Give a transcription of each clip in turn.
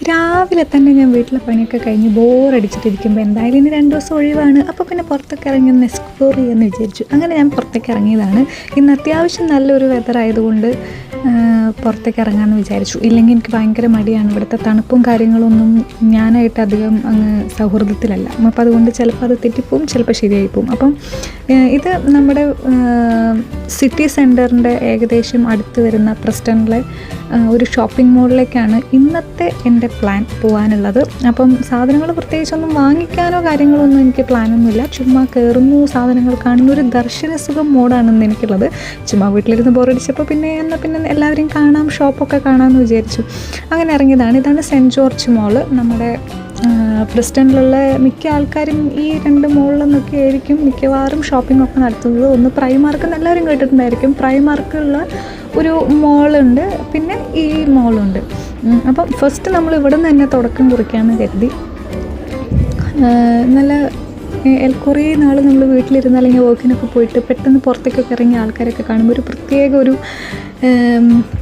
രാവിലെ തന്നെ ഞാൻ വീട്ടിലെ പണിയൊക്കെ കഴിഞ്ഞ് ബോറടിച്ചിട്ടിരിക്കുമ്പോൾ എന്തായാലും ഇനി 2 ദിവസം ഒഴിവാണ്, അപ്പോൾ പിന്നെ പുറത്തൊക്കെ ഇറങ്ങി ഒന്ന് എക്സ്പ്ലോർ ചെയ്യാമെന്ന് വിചാരിച്ചു. അങ്ങനെ ഞാൻ പുറത്തേക്ക് ഇറങ്ങിയതാണ്. ഇന്ന് അത്യാവശ്യം നല്ലൊരു വെതർ ആയതുകൊണ്ട് പുറത്തേക്ക് ഇറങ്ങാമെന്ന് വിചാരിച്ചു. ഇല്ലെങ്കിൽ എനിക്ക് ഭയങ്കര മടിയാണ്. ഇവിടുത്തെ തണുപ്പും കാര്യങ്ങളൊന്നും ഞാനായിട്ട് അധികം അങ്ങ് സൗഹൃദത്തിലല്ല. അപ്പോൾ അതുകൊണ്ട് ചിലപ്പോൾ അത് തെറ്റിപ്പോവും, ചിലപ്പോൾ ശരിയായിപ്പോവും. അപ്പം ഇത് നമ്മുടെ സിറ്റി സെൻറ്ററിൻ്റെ ഏകദേശം അടുത്ത് വരുന്ന പ്രസ്റ്റണിലെ ഒരു ഷോപ്പിംഗ് മോളിലേക്കാണ് ഇന്നത്തെ എൻ്റെ പ്ലാൻ പോകാനുള്ളത്. അപ്പം സാധനങ്ങൾ പ്രത്യേകിച്ചൊന്നും വാങ്ങിക്കാനോ കാര്യങ്ങളോ ഒന്നും എനിക്ക് പ്ലാനൊന്നുമില്ല. ചുമ്മാ കയറുന്നു, സാധനങ്ങൾ കാണുന്നു, ഒരു ദർശനസുഖം മോഡാണെന്ന് എനിക്കുള്ളത്. ചുമ്മാ വീട്ടിലിരുന്ന് ബോറടിച്ചപ്പോൾ പിന്നെ എല്ലാവരെയും കാണാം, ഷോപ്പൊക്കെ കാണാമെന്ന് വിചാരിച്ചു. അങ്ങനെ ഇറങ്ങിയതാണ്. ഇതാണ് സെൻറ്റ് ജോർജ് മോള്. നമ്മുടെ പ്രസ്റ്റണിലുള്ള മിക്ക ആൾക്കാരും ഈ 2 മോളിൽ നിന്നൊക്കെ ആയിരിക്കും മിക്കവാറും ഷോപ്പിംഗ് ഒക്കെ നടത്തുന്നത്. ഒന്ന് പ്രൈമാർക്ക് എല്ലാവരും കേട്ടിട്ടുണ്ടായിരിക്കും. പ്രൈമാർക്കുള്ള ഒരു മോളുണ്ട്, പിന്നെ ഈ മോളുണ്ട്. അപ്പം ഫസ്റ്റ് നമ്മൾ ഇവിടെ നിന്ന് തന്നെ തുടക്കം കുറിക്കാമെന്ന് കരുതി. നല്ല കുറേ നാൾ നമ്മൾ വീട്ടിലിരുന്ന് അല്ലെങ്കിൽ വർക്കിനൊക്കെ പോയിട്ട് പെട്ടെന്ന് പുറത്തേക്കൊക്കെ ഇറങ്ങിയ ആൾക്കാരൊക്കെ കാണുമ്പോൾ ഒരു പ്രത്യേക ഒരു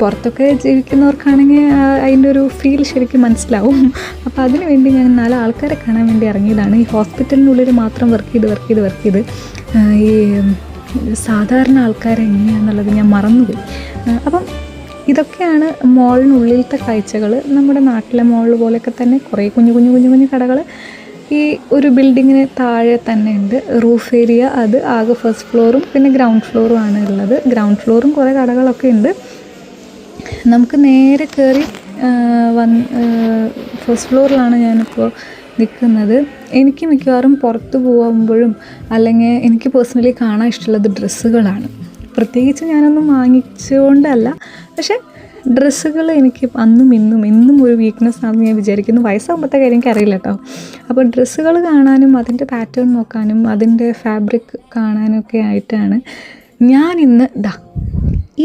പുറത്തൊക്കെ ജീവിക്കുന്നവർക്കാണെങ്കിൽ അതിൻ്റെ ഒരു ഫീൽ ശരിക്കും മനസ്സിലാവും. അപ്പോൾ അതിന് വേണ്ടി ഞാൻ 4 ആൾക്കാരെ കാണാൻ വേണ്ടി ഇറങ്ങിയതാണ്. ഈ ഹോസ്പിറ്റലിനുള്ളിൽ മാത്രം വർക്ക് ചെയ്ത് ഈ സാധാരണ ആൾക്കാരെ എങ്ങനെയാണെന്നുള്ളത് ഞാൻ മറന്നുപോയി. അപ്പം ഇതൊക്കെയാണ് മോളിനുള്ളിലത്തെ കാഴ്ചകൾ. നമ്മുടെ നാട്ടിലെ മോൾ പോലെയൊക്കെ തന്നെ കുറേ കുഞ്ഞു കടകൾ ഈ ഒരു ബിൽഡിങ്ങിന് താഴെ തന്നെ ഉണ്ട്. റൂഫ് ഏരിയ അത് ആകെ ഫസ്റ്റ് ഫ്ലോറും പിന്നെ ഗ്രൗണ്ട് ഫ്ലോറും ആണ് ഉള്ളത്. ഗ്രൗണ്ട് ഫ്ലോറും കുറേ കടകളൊക്കെ ഉണ്ട്. നമുക്ക് നേരെ കയറി ഫസ്റ്റ് ഫ്ലോറിലാണ് ഞാനിപ്പോൾ നിൽക്കുന്നത്. എനിക്ക് മിക്കവാറും പുറത്ത് പോകുമ്പോഴും അല്ലെങ്കിൽ എനിക്ക് പേഴ്സണലി കാണാൻ ഇഷ്ടമുള്ളത് ഡ്രസ്സുകളാണ്. പ്രത്യേകിച്ച് ഞാനൊന്നും വാങ്ങിച്ചുകൊണ്ടല്ല, പക്ഷേ ഡ്രസ്സുകൾ എനിക്ക് എന്നും ഒരു വീക്ക്നെസ് ആണെന്ന് ഞാൻ വിചാരിക്കുന്നു. വയസ്സാകുമ്പോഴത്തെ കാര്യം എനിക്കറിയില്ല കേട്ടോ. അപ്പോൾ ഡ്രസ്സുകൾ കാണാനും അതിൻ്റെ പാറ്റേൺ നോക്കാനും അതിൻ്റെ ഫാബ്രിക് കാണാനൊക്കെ ആയിട്ടാണ് ഞാൻ ഇന്ന്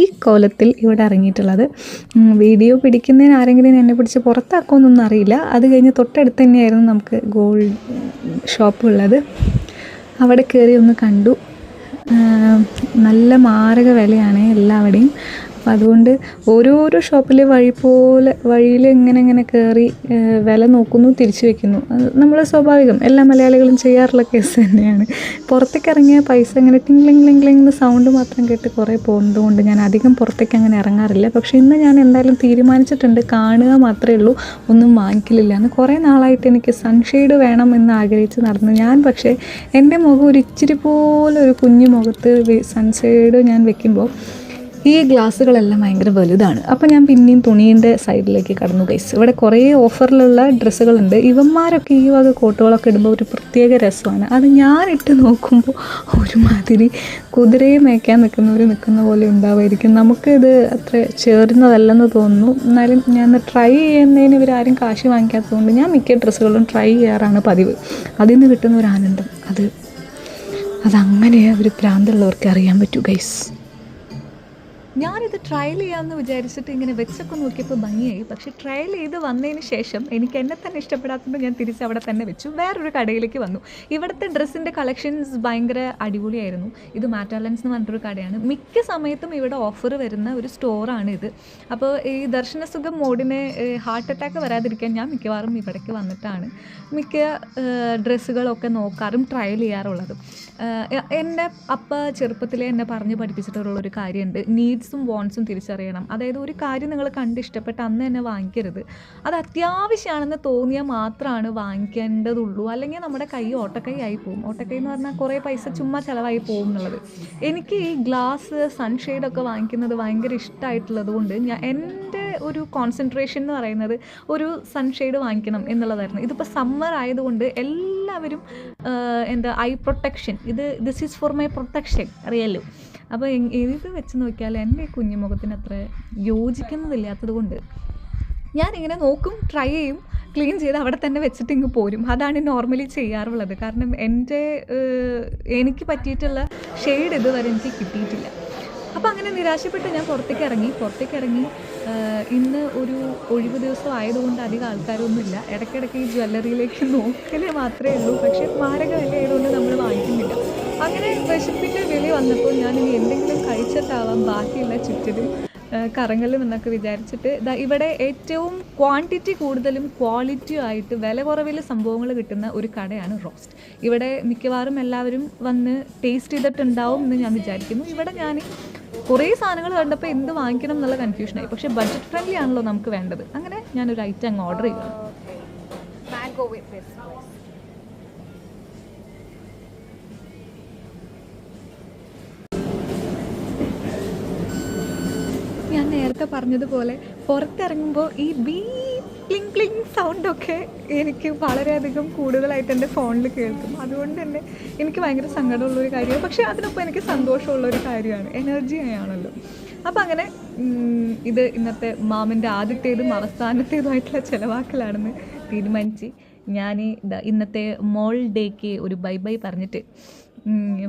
ഈ കോലത്തിൽ ഇവിടെ ഇറങ്ങിയിട്ടുള്ളത്. വീഡിയോ പിടിക്കുന്നതിന് ആരെങ്കിലും എന്നെ പിടിച്ച് പുറത്താക്കുമെന്നൊന്നും അറിയില്ല. അത് കഴിഞ്ഞ് തൊട്ടടുത്ത് തന്നെയായിരുന്നു നമുക്ക് ഗോൾഡ് ഷോപ്പ് ഉള്ളത്. അവിടെ കയറി ഒന്ന് കണ്ടു. നല്ല മാരക വിലയാണ് എല്ലാവിടെയും. അപ്പം അതുകൊണ്ട് ഓരോരോ ഷോപ്പിൽ വഴിയിൽ ഇങ്ങനെ കയറി വില നോക്കുന്നു, തിരിച്ചു വെക്കുന്നു. അത് നമ്മൾ സ്വാഭാവികം, എല്ലാ മലയാളികളും ചെയ്യാറുള്ള കേസ് തന്നെയാണ്. പുറത്തേക്ക് ഇറങ്ങിയ പൈസ ഇങ്ങനെ ടിങ്ലിങ് സൗണ്ട് മാത്രം കേട്ട് കുറേ പോകുന്നതുകൊണ്ട് ഞാൻ അധികം പുറത്തേക്ക് അങ്ങനെ ഇറങ്ങാറില്ല. പക്ഷേ ഇന്ന് ഞാൻ എന്തായാലും തീരുമാനിച്ചിട്ടുണ്ട്, കാണുക മാത്രമേ ഉള്ളൂ, ഒന്നും വാങ്ങിക്കലില്ല എന്ന്. കുറേ നാളായിട്ട് എനിക്ക് സൺഷെയ്ഡ് വേണം എന്ന് ആഗ്രഹിച്ച് നടന്നു ഞാൻ. പക്ഷേ എൻ്റെ മുഖം ഒരു ഇച്ചിരി പോലെ ഒരു കുഞ്ഞു മുഖത്ത് സൺഷെയ്ഡ് ഞാൻ വെക്കുമ്പോൾ ഈ ഗ്ലാസ്സുകളെല്ലാം ഭയങ്കര വലുതാണ്. അപ്പോൾ ഞാൻ പിന്നെയും തുണീൻ്റെ സൈഡിലേക്ക് കടന്നു ഗൈസ്. ഇവിടെ കുറേ ഓഫറിലുള്ള ഡ്രസ്സുകളുണ്ട്. ഇവന്മാരൊക്കെ ഈ വക കോട്ടുകളൊക്കെ ഇടുമ്പോൾ ഒരു പ്രത്യേക രസമാണ്. അത് ഞാനിട്ട് നോക്കുമ്പോൾ ഒരുമാതിരി കുതിരയെ മേയ്ക്കാൻ നിൽക്കുന്ന പോലെ ഉണ്ടാവുമായിരിക്കും. നമുക്കിത് അത്ര ചേർന്നതല്ലെന്ന് തോന്നുന്നു. എന്നാലും ഞാൻ ട്രൈ ചെയ്യുന്നതിന് ഇവരാരും കാശ് വാങ്ങിക്കാത്തതുകൊണ്ട് ഞാൻ മിക്ക ഡ്രസ്സുകളും ട്രൈ ചെയ്യാറാണ് പതിവ്. അതിൽ നിന്ന് കിട്ടുന്ന ഒരു ആനന്ദം അതങ്ങനെ ഒരു ഭ്രാന്തുള്ളവർക്ക് അറിയാൻ പറ്റൂ ഗൈസ്. ഞാനിത് ട്രയൽ ചെയ്യാമെന്ന് വിചാരിച്ചിട്ട് ഇങ്ങനെ വെച്ചൊക്കെ നോക്കിയപ്പോൾ ഭംഗിയായി. പക്ഷേ ട്രയൽ ചെയ്ത് വന്നതിന് ശേഷം എനിക്ക് എന്നെ തന്നെ ഇഷ്ടപ്പെടാത്തതുകൊണ്ട് ഞാൻ തിരിച്ച് അവിടെ തന്നെ വെച്ചു. വേറൊരു കടയിലേക്ക് വന്നു. ഇവിടുത്തെ ഡ്രസ്സിൻ്റെ കളക്ഷൻസ് ഭയങ്കര അടിപൊളിയായിരുന്നു. ഇത് മാറ്റാലൻസ് എന്ന് പറഞ്ഞിട്ടൊരു കടയാണ്. മിക്ക സമയത്തും ഇവിടെ ഓഫർ വരുന്ന ഒരു സ്റ്റോറാണ് ഇത്. അപ്പോൾ ഈ ദർശനസുഖം മോഡിന് ഹാർട്ട് അറ്റാക്ക് വരാതിരിക്കാൻ ഞാൻ മിക്കവാറും ഇവിടേക്ക് വന്നിട്ടാണ് മിക്ക ഡ്രസ്സുകളൊക്കെ നോക്കാറും ട്രയൽ ചെയ്യാറുള്ളത്. എൻ്റെ അപ്പ ചെറുപ്പത്തിലേ എന്നെ പറഞ്ഞ് പഠിപ്പിച്ചിട്ടുള്ളൊരു കാര്യമുണ്ട്, നീഡ്സും വോൺസും തിരിച്ചറിയണം. അതായത് ഒരു കാര്യം നിങ്ങൾ കണ്ട് ഇഷ്ടപ്പെട്ട് അന്ന് തന്നെ വാങ്ങിക്കരുത്. അത് അത്യാവശ്യമാണെന്ന് തോന്നിയാൽ മാത്രമാണ് വാങ്ങിക്കേണ്ടതുള്ളൂ. അല്ലെങ്കിൽ നമ്മുടെ കൈ ഓട്ടക്കൈ ആയി പോകും. ഓട്ടക്കൈ എന്ന് പറഞ്ഞാൽ കുറേ പൈസ ചുമ്മാ ചിലവായി പോകും എന്നുള്ളത്. എനിക്ക് ഈ ഗ്ലാസ് സൺഷെയ്ഡൊക്കെ വാങ്ങിക്കുന്നത് ഭയങ്കര ഇഷ്ടമായിട്ടുള്ളത് കൊണ്ട് എൻ്റെ ഒരു കോൺസെൻട്രേഷൻ എന്ന് പറയുന്നത് ഒരു സൺഷെയ്ഡ് വാങ്ങിക്കണം എന്നുള്ളതായിരുന്നു. ഇതിപ്പോൾ സമ്മർ ആയതുകൊണ്ട് എല്ലാവരും eye protection, this is for my protection അറിയാമല്ലോ. അപ്പോൾ ഇത് വെച്ച് നോക്കിയാൽ എൻ്റെ കുഞ്ഞുമുഖത്തിന് അത്ര യോജിക്കുന്നതില്ലാത്തത് കൊണ്ട് ഞാനിങ്ങനെ നോക്കും, ട്രൈ ചെയ്യും, ക്ലീൻ ചെയ്ത് അവിടെ തന്നെ വെച്ചിട്ട് ഇങ്ങ് പോരും. അതാണ് നോർമലി ചെയ്യാറുള്ളത്. കാരണം എനിക്ക് പറ്റിയിട്ടുള്ള ഷെയ്ഡ് ഇതുവരെ എനിക്ക് കിട്ടിയിട്ടില്ല. അപ്പോൾ അങ്ങനെ നിരാശപ്പെട്ട് ഞാൻ പുറത്തേക്ക് ഇറങ്ങി. ഇന്ന് ഒരു ഒഴിവ് ദിവസം ആയതുകൊണ്ട് അധികം ആൾക്കാരൊന്നുമില്ല. ഇടയ്ക്കിടയ്ക്ക് ഈ ജ്വല്ലറിയിലേക്ക് നോക്കൽ മാത്രമേ ഉള്ളൂ. പക്ഷേ മാരക വില ആയതുകൊണ്ട് നമ്മൾ വാങ്ങിക്കുന്നില്ല. അങ്ങനെ വിശപ്പിൻ്റെ വില വന്നപ്പോൾ ഞാനിനി എന്തെങ്കിലും കഴിച്ചിട്ടാവാം ബാക്കിയുള്ള ചുറ്റിലും കറങ്ങലും എന്നൊക്കെ വിചാരിച്ചിട്ട് ഇവിടെ ഏറ്റവും ക്വാണ്ടിറ്റി കൂടുതലും ക്വാളിറ്റിയും ആയിട്ട് വില കുറവിൽ സംഭവങ്ങൾ കിട്ടുന്ന ഒരു കടയാണ് റോസ്റ്റ്. ഇവിടെ മിക്കവാറും എല്ലാവരും വന്ന് ടേസ്റ്റ് ചെയ്തിട്ടുണ്ടാവും എന്ന് ഞാൻ വിചാരിക്കുന്നു. ഇവിടെ ഞാൻ കുറേ സാധനങ്ങൾ കണ്ടപ്പോൾ എന്ത് വാങ്ങിക്കണം എന്നുള്ള കൺഫ്യൂഷനായി. പക്ഷേ ബഡ്ജറ്റ് ഫ്രണ്ട്ലി ആണല്ലോ നമുക്ക് വേണ്ടത്. അങ്ങനെ ഞാനൊരു ഐറ്റം അങ്ങ് ഓർഡർ ചെയ്തു. Mango with this. ഞാൻ നേരത്തെ പറഞ്ഞതുപോലെ പുറത്തിറങ്ങുമ്പോൾ ഈ ബീ ക്ലിങ് ക്ലിങ് സൗണ്ടൊക്കെ എനിക്ക് വളരെയധികം കൂടുതലായിട്ട് എൻ്റെ ഫോണിൽ കേൾക്കും. അതുകൊണ്ട് തന്നെ എനിക്ക് ഭയങ്കര സങ്കടമുള്ളൊരു കാര്യമാണ്. പക്ഷേ അതിനൊപ്പം എനിക്ക് സന്തോഷമുള്ളൊരു കാര്യമാണ്. എനർജി ആണല്ലോ. അപ്പം അങ്ങനെ ഇത് ഇന്നത്തെ മാമൻ്റെ ആദ്യത്തേതും അവസാനത്തേതുമായിട്ടുള്ള ചിലവാക്കലാണെന്ന് തീരുമാനിച്ച് ഞാൻ ഇന്നത്തെ മോൾ ഡേക്ക് ഒരു ബൈ ബൈ പറഞ്ഞിട്ട്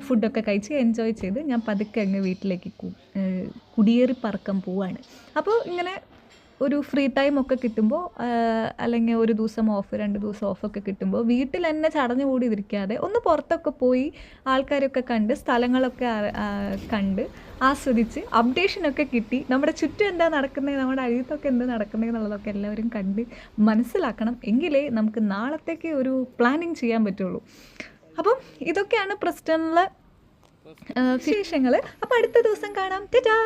ഫുഡൊക്കെ കഴിച്ച് എൻജോയ് ചെയ്ത് ഞാൻ പതുക്കെ അങ്ങ് വീട്ടിലേക്ക് കുടിയേറി പറക്കാൻ പോവാണ്. അപ്പോൾ ഇങ്ങനെ ഒരു ഫ്രീ ടൈം ഒക്കെ കിട്ടുമ്പോൾ അല്ലെങ്കിൽ ഒരു ദിവസം ഓഫ് 2 ദിവസം ഓഫൊക്കെ കിട്ടുമ്പോൾ വീട്ടിൽ തന്നെ ചടഞ്ഞു കൂടി ഇരിക്കാതെ ഒന്ന് പുറത്തൊക്കെ പോയി ആൾക്കാരൊക്കെ കണ്ട് സ്ഥലങ്ങളൊക്കെ കണ്ട് ആസ്വദിച്ച് അപ്ഡേഷനൊക്കെ കിട്ടി നമ്മുടെ ചുറ്റും എന്താ നടക്കുന്നത്, നമ്മുടെ അഴുത്തൊക്കെ എന്താ നടക്കുന്നത് എന്നുള്ളതൊക്കെ എല്ലാവരും കണ്ട് മനസ്സിലാക്കണം. എങ്കിലേ നമുക്ക് നാളത്തേക്ക് ഒരു പ്ലാനിങ് ചെയ്യാൻ പറ്റുള്ളൂ. അപ്പം ഇതൊക്കെയാണ് പ്രസ്റ്റണിലെ വിശേഷങ്ങൾ. അപ്പോൾ അടുത്ത ദിവസം കാണാം. ടാറ്റാ.